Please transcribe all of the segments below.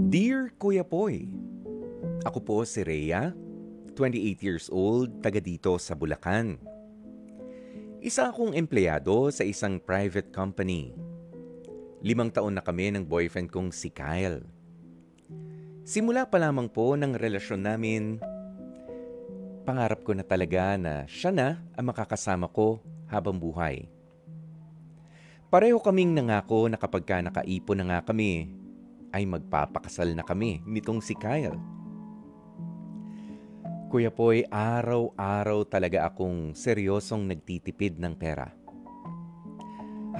Dear Kuya Poy, ako po si Rhea, 28 years old, taga dito sa Bulacan. Isa akong empleyado sa isang private company. 5 taon na kami ng boyfriend kong si Kyle. Simula pa lamang po ng relasyon namin, pangarap ko na talaga na siya na ang makakasama ko habang buhay. Pareho kaming nangako na kapag nakaipon na nga kami, ay magpapakasal na kami nitong si Kyle. Kuya Poy, araw-araw talaga akong seryosong nagtitipid ng pera.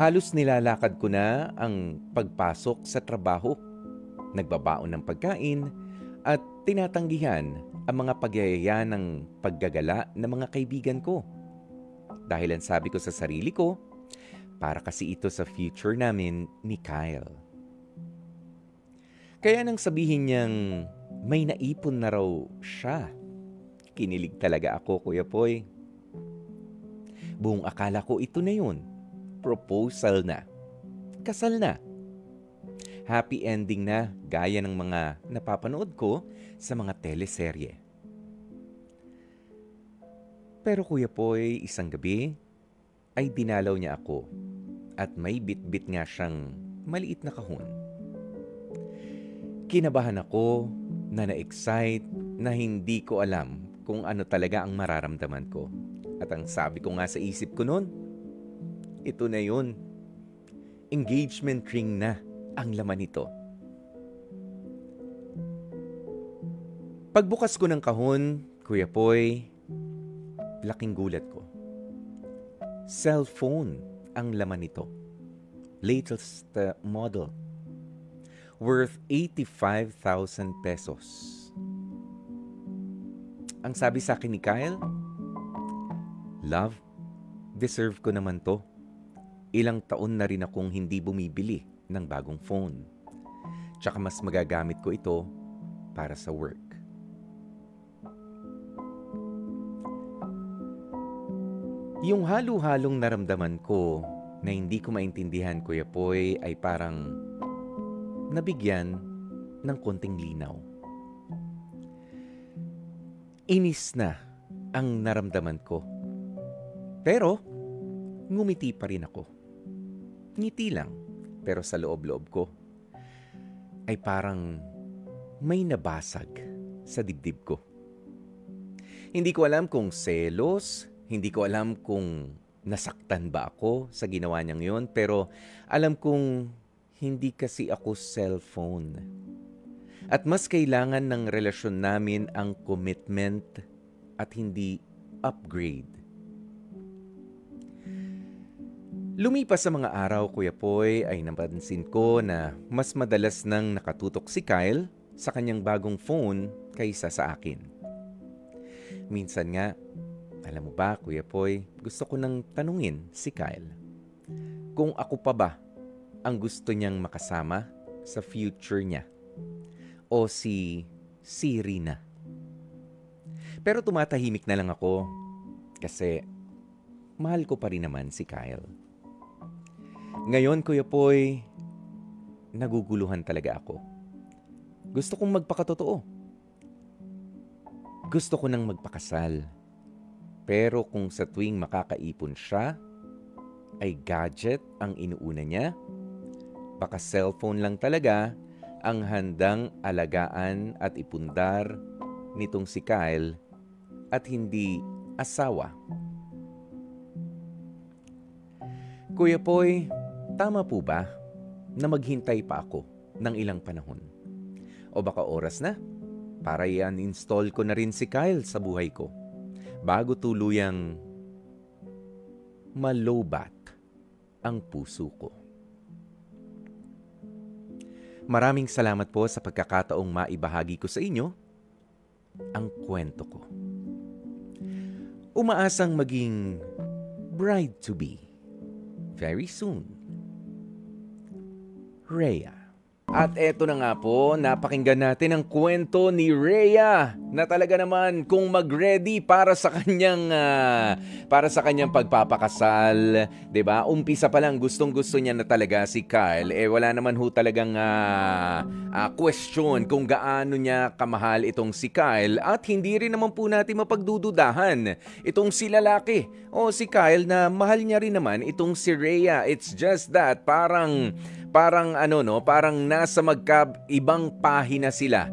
Halos nilalakad ko na ang pagpasok sa trabaho, nagbabaon ng pagkain at tinatanggihan ang mga pagyayaya ng paggagala ng mga kaibigan ko. Dahil ang sabi ko sa sarili ko, para kasi ito sa future namin ni Kyle. Kaya nang sabihin niyang may naipon na raw siya, kinilig talaga ako, Kuya Poy. Buong akala ko ito na yun. Proposal na. Kasal na. Happy ending na gaya ng mga napapanood ko sa mga teleserye. Pero Kuya Poy, isang gabi ay dinalaw niya ako at may bit-bit nga siyang maliit na kahon. Kinabahan ako na na-excite na hindi ko alam kung ano talaga ang mararamdaman ko. At ang sabi ko nga sa isip ko noon, ito na yun. Engagement ring na ang laman nito. Pagbukas ko ng kahon, Kuya Poy, laking gulat ko. Cellphone ang laman nito. Latest model. Worth 85,000 pesos. Ang sabi sa akin ni Kyle, Love, deserve ko naman to. Ilang taon na rin akong hindi bumibili ng bagong phone. Tsaka mas magagamit ko ito para sa work. Yung halo-halong naramdaman ko na hindi ko maintindihan, Kuya Poy, ay parang nabigyan ng konting linaw. Inis na ang naramdaman ko. Pero, ngumiti pa rin ako. Ngiti lang, pero sa loob-loob ko ay parang may nabasag sa dibdib ko. Hindi ko alam kung selos, hindi ko alam kung nasaktan ba ako sa ginawa niyang yun, pero alam kong hindi kasi ako cellphone. At mas kailangan ng relasyon namin ang commitment at hindi upgrade. Lumipas sa mga araw, Kuya Poy, ay napansin ko na mas madalas nang nakatutok si Kyle sa kanyang bagong phone kaysa sa akin. Minsan nga, alam mo ba, Kuya Poy, gusto ko nang tanungin si Kyle kung ako pa ba ang gusto niyang makasama sa future niya o si Siri na. Pero tumatahimik na lang ako kasi mahal ko pa rin naman si Kyle. Ngayon, Kuya Poy, naguguluhan talaga ako. Gusto kong magpakatotoo. Gusto ko nang magpakasal. Pero kung sa tuwing makakaipon siya, ay gadget ang inuuna niya, baka cellphone lang talaga ang handang alagaan at ipundar nitong si Kyle at hindi asawa. Kuya Poy, tama po ba na maghintay pa ako ng ilang panahon? O baka oras na para i-uninstall ko na rin si Kyle sa buhay ko bago tuluyang malobat ang puso ko. Maraming salamat po sa pagkakataong maibahagi ko sa inyo ang kwento ko. Umaasang maging bride-to-be very soon. Rhea. At eto na nga po, napakinggan natin ang kwento ni Rhea na talaga naman kung mag-ready para sa kanyang pagpapakasal, 'di ba? Umpisa pa lang gustong-gusto niya na talaga si Kyle. Wala naman ho talagang question kung gaano niya kamahal itong si Kyle at hindi rin naman po natin mapagdududahan itong si lalaki o si Kyle na mahal niya rin naman itong si Rhea. It's just that parang parang nasa ibang pahina sila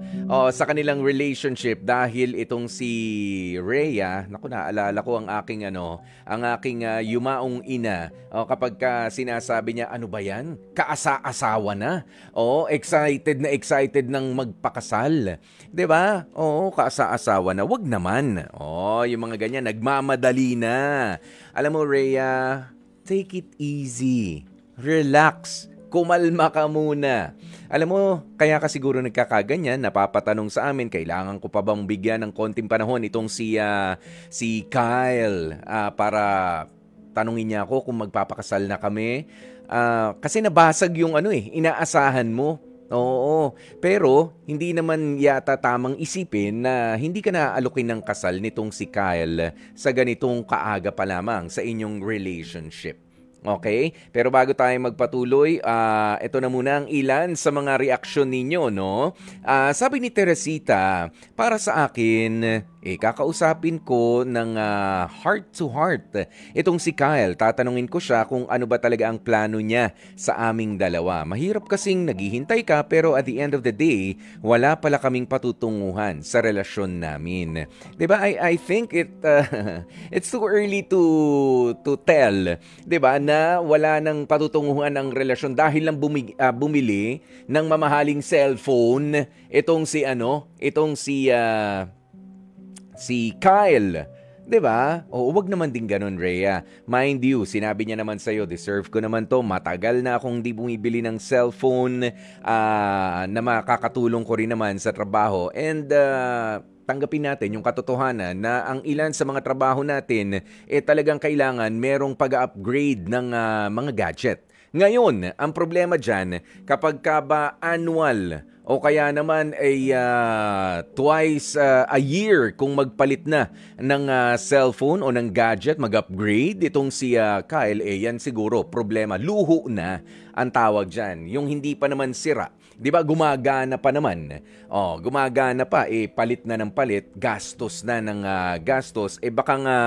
sa kanilang relationship dahil itong si Rhea, naku, naalala ko ang aking yumaong ina, kapag sinasabi niya, ano ba yan? Kaasa-asawa na. Excited nang magpakasal. 'Di ba? Kaasa-asawa na. Wag naman. Yung mga ganyan nagmamadali na. Alam mo, Rhea, take it easy. Relax. Kumalma ka muna. Alam mo, kaya ka siguro nagkakaganyan, napapatanong sa amin, kailangan ko pa bang bigyan ng konting panahon itong si Kyle para tanungin niya ako kung magpapakasal na kami. Kasi nabasag yung inaasahan mo. Oo, pero hindi naman yata tamang isipin na hindi ka naaalukin ng kasal nitong si Kyle sa ganitong kaaga pa lamang sa inyong relationship. Okay? Pero bago tayo magpatuloy, ito na muna ang ilan sa mga reaksyon ninyo, no? Sabi ni Teresita, para sa akin, kakausapin ko ng heart to heart. Itong si Kyle, tatanungin ko siya kung ano ba talaga ang plano niya sa aming dalawa. Mahirap kasing naghihintay ka pero at the end of the day, wala pala kaming patutunguhan sa relasyon namin. 'Di ba? I think it's too early to tell, 'di ba? Na wala nang patutunguhan ang relasyon dahil lang bumili ng mamahaling cellphone itong si Kyle. 'Di ba? Wag naman din ganun, Rhea. Mind you, sinabi niya naman sa'yo, deserve ko naman to. Matagal na akong di bumibili ng cellphone na makakatulong ko rin naman sa trabaho. And tanggapin natin yung katotohanan na ang ilan sa mga trabaho natin talagang kailangan merong pag-upgrade ng mga gadget. Ngayon, ang problema dyan, kapag ka ba annual o kaya naman ay twice a year kung magpalit na ng cellphone o ng gadget, mag-upgrade, itong si Kyle, yan siguro problema. Luho na ang tawag dyan. Yung hindi pa naman sira. Di ba gumagana pa naman? Gumagana pa, palit na ng palit, gastos na ng gastos, baka nga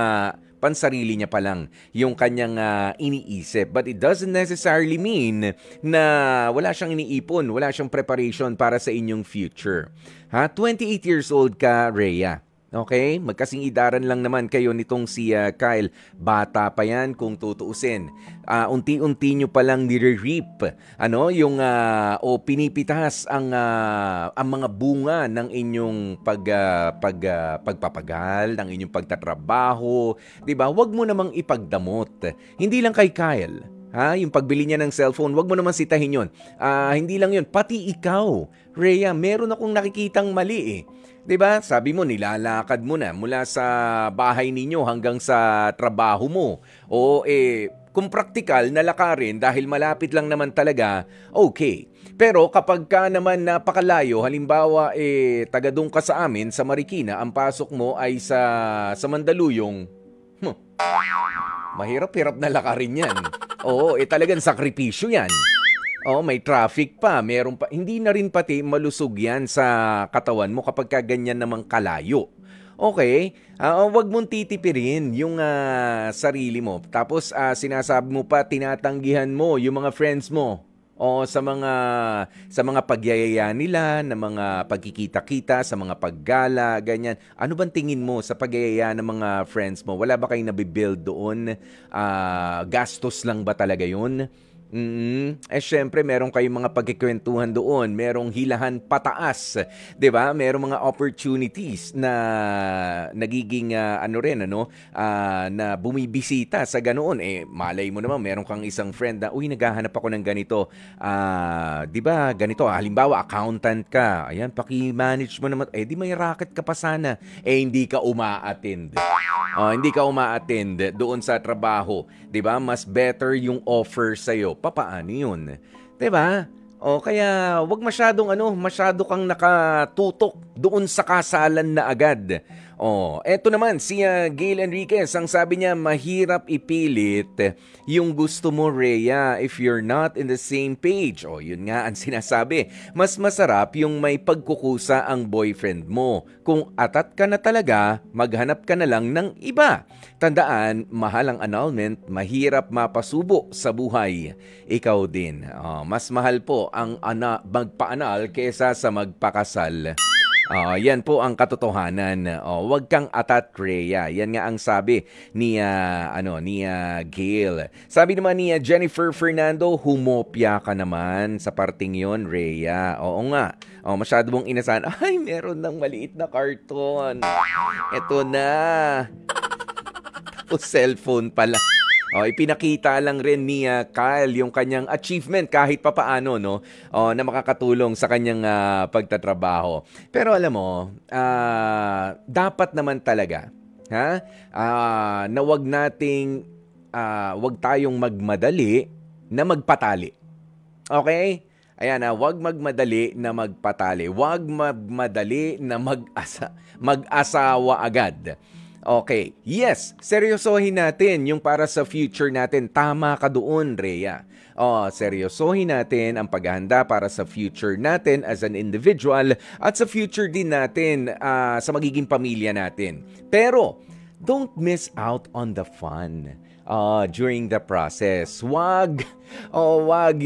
pansarili niya pa lang yung kanyang iniisip. But it doesn't necessarily mean na wala siyang iniipon, wala siyang preparation para sa inyong future. 28 years old ka, Rhea. Okay? Magkasing idaran lang naman kayo nitong si Kyle. Bata pa yan kung tutuusin. Unti-unti nyo palang nire-reap pinipitas ang mga bunga ng inyong pagpapagal, ng inyong pagtatrabaho. 'Di ba? Huwag mo namang ipagdamot. Hindi lang kay Kyle. Yung pagbili niya ng cellphone, wag mo naman sitahin yun. Hindi lang yun, pati ikaw, Rhea, meron akong nakikitang mali 'Di ba? Sabi mo, nilalakad mo na mula sa bahay ninyo hanggang sa trabaho mo. Kung praktikal na lakarin dahil malapit lang naman talaga, okay. Pero kapag ka naman napakalayo, halimbawa taga doon ka sa amin sa Marikina, ang pasok mo ay sa Mandaluyong, mahirap-hirap na lakarin yan. Talagang sakripisyo yan. May traffic pa, meron pa. Hindi na rin pati malusog yan sa katawan mo kapag ganyan namang kalayo. Okay? Wag mong titipirin yung sarili mo. Tapos sinasabi mo pa, tinatanggihan mo yung mga friends mo. Sa mga pagyayaya nila, na mga pagkikita-kita, sa mga paggala, ganyan. Ano bang tingin mo sa pagyayaya ng mga friends mo? Wala ba kayong nabibuild doon? Gastos lang ba talaga yun? Syempre, meron kayong mga pagkikwentuhan doon, merong hilahan pataas, 'di ba? Merong mga opportunities na nagiging na bumibisita sa ganoon. Malay mo naman, meron kang isang friend na, naghahanap ako ng ganito. 'Di ba? Ganito, halimbawa, accountant ka. Ayan, paki-manage mo naman. Di may racket ka pa sana. Hindi ka uma-attend. Hindi ka uma-attend doon sa trabaho. 'Di ba? Mas better yung offer sa'yo. Papaano yun? 'Di ba? O kaya wag masyado kang nakatutok doon sa kasalan na agad. Eto naman si Gail Enriquez, ang sabi niya mahirap ipilit yung gusto mo, Rhea, if you're not in the same page. Yun nga ang sinasabi. Mas masarap yung may pagkukusa ang boyfriend mo. Kung atat ka na talaga, maghanap ka na lang ng iba. Tandaan, mahal ang annulment, mahirap mapasubo sa buhay. Ikaw din. Mas mahal po ang magpa-anal kesa sa magpakasal. Yan po ang katotohanan. Huwag kang atat, Rhea. Yan nga ang sabi ni Gail. Sabi naman ni Jennifer Fernando, humopya ka naman sa parting yon, Rhea. Oo nga. Masyado mong inasahan. Ay, meron ng maliit na karton. Ito na. Tapos cellphone pala. Ipinakita lang rin ni Kyle yung kanyang achievement kahit papaano, no? Na makakatulong sa kanyang pagtatrabaho. Pero alam mo, dapat naman talaga, na wag tayong magmadali na magpatali. Okay? Ayan, wag magmadali na magpatali. Wag magmadali na mag-asawa agad. Okay, yes, seryosohin natin yung para sa future natin. Tama ka doon, Rhea. Seryosohin natin ang paghahanda para sa future natin as an individual at sa future din natin sa magiging pamilya natin. Pero, don't miss out on the fun during the process. Wag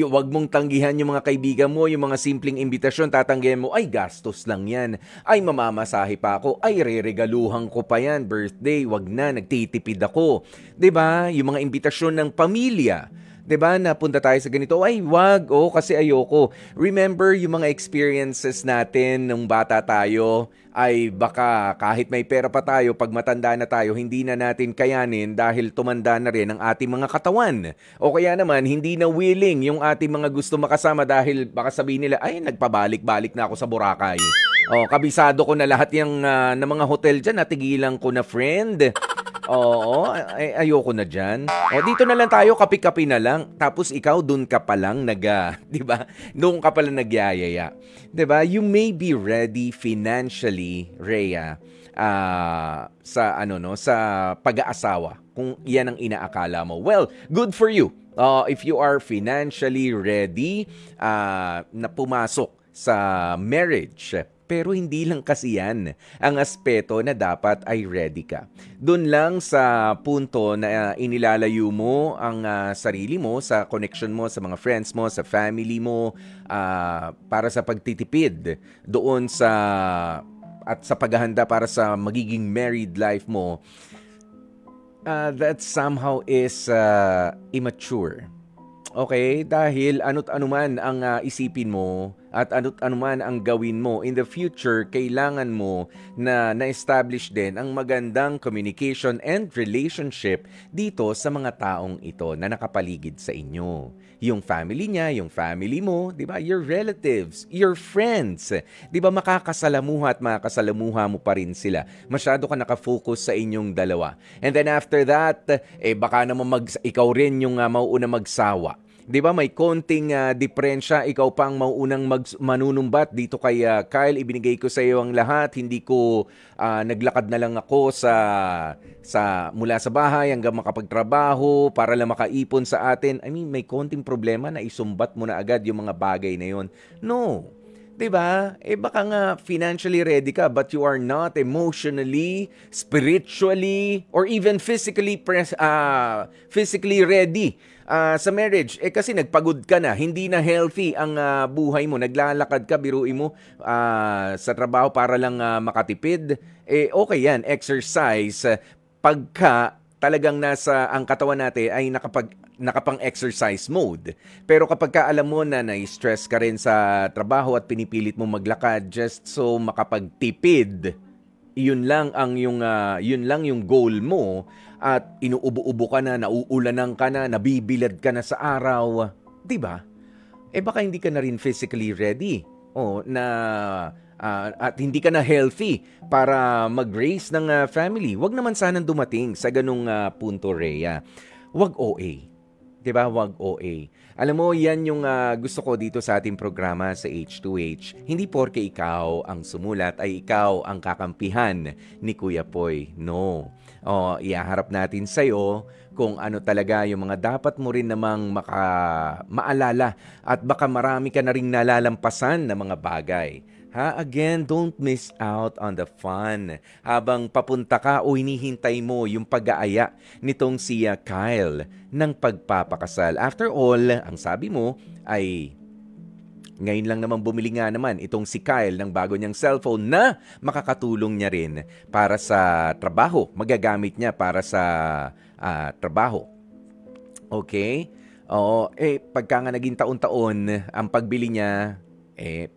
mong tanggihan yung mga kaibigan mo, yung mga simpleng imbitasyon, tatanggihan mo, ay gastos lang yan, ay mamamasahe pa ako, ay reregaluhan ko pa yan, birthday, wag na, nagtitipid ako. 'Di ba? Yung mga imbitasyon ng pamilya, 'di ba? Napunta tayo sa ganito, ay wag, kasi ayoko. Remember yung mga experiences natin nung bata tayo, ay baka kahit may pera pa tayo, pag matanda na tayo, hindi na natin kayanin dahil tumanda na rin ang ating mga katawan. O kaya naman, hindi na willing yung ating mga gusto makasama dahil baka sabihin nila, ay nagpabalik-balik na ako sa Boracay. Kabisado ko na lahat yung na mga hotel dyan, natigilan ko na, friend. Ayoko na dyan. Dito na lang tayo, kapi-kapi na lang. Tapos ikaw, dun ka pa lang di ba? Doon ka pa lang nagyayaya. Di ba? You may be ready financially, Rhea, sa pag-aasawa. Kung yan ang inaakala mo. Well, good for you. If you are financially ready na pumasok sa marriage. Pero hindi lang kasi yan ang aspeto na dapat ay ready ka. Doon lang sa punto na inilalayo mo ang sarili mo sa connection mo sa mga friends mo, sa family mo, para sa pagtitipid doon at sa paghahanda para sa magiging married life mo, that somehow is immature. Okay? Dahil ano't anuman ang isipin mo at ano't anuman ang gawin mo, in the future, kailangan mo na na-establish din ang magandang communication and relationship dito sa mga taong ito na nakapaligid sa inyo. Yung family niya, yung family mo, di ba? Your relatives, your friends. Di ba makakasalamuha at makakasalamuha mo pa rin sila. Masyado ka nakafocus sa inyong dalawa. And then after that, baka naman ikaw rin yung mauuna magsawa. 'Di ba may konting diferensya, ikaw pa ang mauunang manunumbat dito kay Kyle, ibinigay ko sa iyo ang lahat, hindi ko naglakad na lang ako mula sa bahay hanggang makapagtrabaho para lang makaipon sa atin. I mean, may konting problema na isumbat mo na agad yung mga bagay na yon. No. 'Di ba? Baka nga financially ready ka but you are not emotionally, spiritually, or even physically ready sa marriage. Kasi nagpagod ka na, hindi na healthy ang buhay mo, naglalakad ka, biruin mo sa trabaho para lang makatipid. Okay yan, exercise. Pagka talagang ang katawan natin ay nakapang-exercise mode. Pero kapag ka alam mo na na-stress ka rin sa trabaho at pinipilit mo maglakad just so makapagtipid, yun lang yung goal mo at inuubo-ubo ka na, nauulanan ka na, nabibilad ka na sa araw, 'di ba? Baka hindi ka na rin physically ready at hindi ka na healthy para mag-raise ng family. Wag naman sanang dumating sa ganung punto, Rhea. Wag OA. 'Di ba? Wag OA. Alam mo, yan yung gusto ko dito sa ating programa sa H2H. Hindi porke ikaw ang sumulat ay ikaw ang kakampihan ni Kuya Poy. No. Iaharap natin sa'yo kung ano talaga yung mga dapat mo rin namang maalala at baka marami ka na rin nalalampasan na mga bagay. Again, don't miss out on the fun. Habang papunta ka o hinihintay mo yung pag-aaya nitong si Kyle ng pagpapakasal. After all, ang sabi mo ay ngayon lang naman bumili nga naman itong si Kyle ng bago niyang cellphone na makakatulong niya rin para sa trabaho. Magagamit niya para sa trabaho. Okay? Pagka nga naging taon-taon, ang pagbili niya,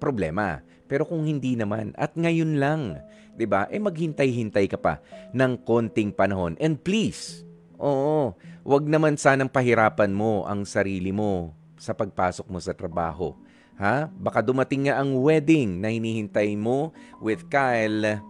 problema. Pero kung hindi naman, at ngayon lang, 'di ba? Maghintay-hintay ka pa ng konting panahon. And please, wag naman sanang pahirapan mo ang sarili mo sa pagpasok mo sa trabaho. Baka dumating nga ang wedding na hinihintay mo with Kyle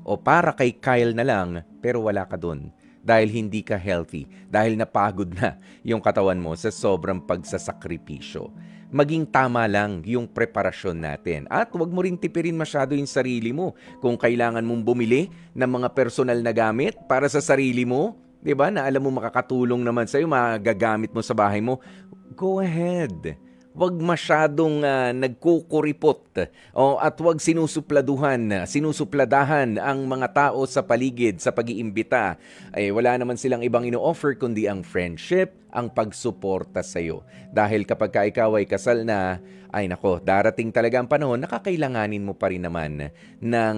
o para kay Kyle na lang, pero wala ka dun dahil hindi ka healthy, dahil napagod na yung katawan mo sa sobrang pagsasakripisyo. Maging tama lang yung preparasyon natin. At huwag mo rin tipirin masyado yung sarili mo. Kung kailangan mong bumili ng mga personal na gamit para sa sarili mo, 'di ba? Na alam mo makakatulong naman sa'yo, magagamit mo sa bahay mo, go ahead. Huwag masyadong nagkukuripot at huwag sinusupladahan ang mga tao sa paligid sa pag-iimbita. Wala naman silang ibang ino-offer kundi ang friendship, ang pagsuporta sa iyo. Dahil kapag ikaw ay kasal na, darating talaga ang panahon na kakailanganin mo pa rin naman ng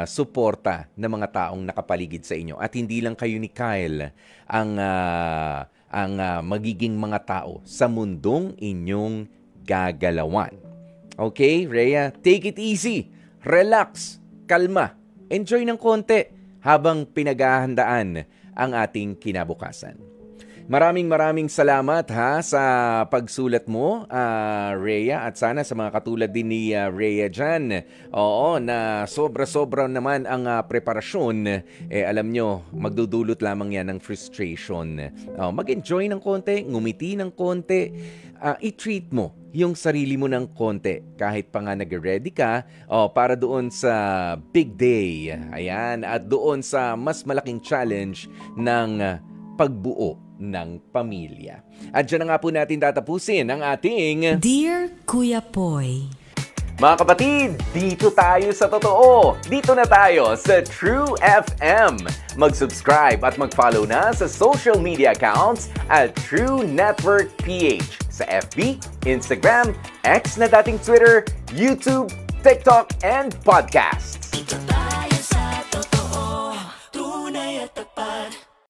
suporta ng mga taong nakapaligid sa inyo. At hindi lang kayo ni Kyle ang magiging mga tao sa mundong inyong gagalawan. Okay, Rhea? Take it easy. Relax. Kalma. Enjoy ng konti habang pinaghahandaan ang ating kinabukasan. Maraming salamat sa pagsulat mo, Rhea, at sana sa mga katulad din ni Rhea dyan. Na sobra-sobra naman ang preparasyon. Alam nyo, magdudulot lamang yan ng frustration. Mag-enjoy ng konti, ngumiti ng konti, i-treat mo yung sarili mo ng konti. Kahit pa nga nag-ready ka para doon sa big day. Ayan, at doon sa mas malaking challenge ng pagbuo ng pamilya. At dyan na nga po natin tatapusin ang ating Dear Kuya Poy. Mga kapatid, dito tayo sa totoo. Dito na tayo sa True FM. Mag-subscribe at mag-follow na sa social media accounts at True Network PH sa FB, Instagram, X na dating Twitter, YouTube, TikTok, and podcasts.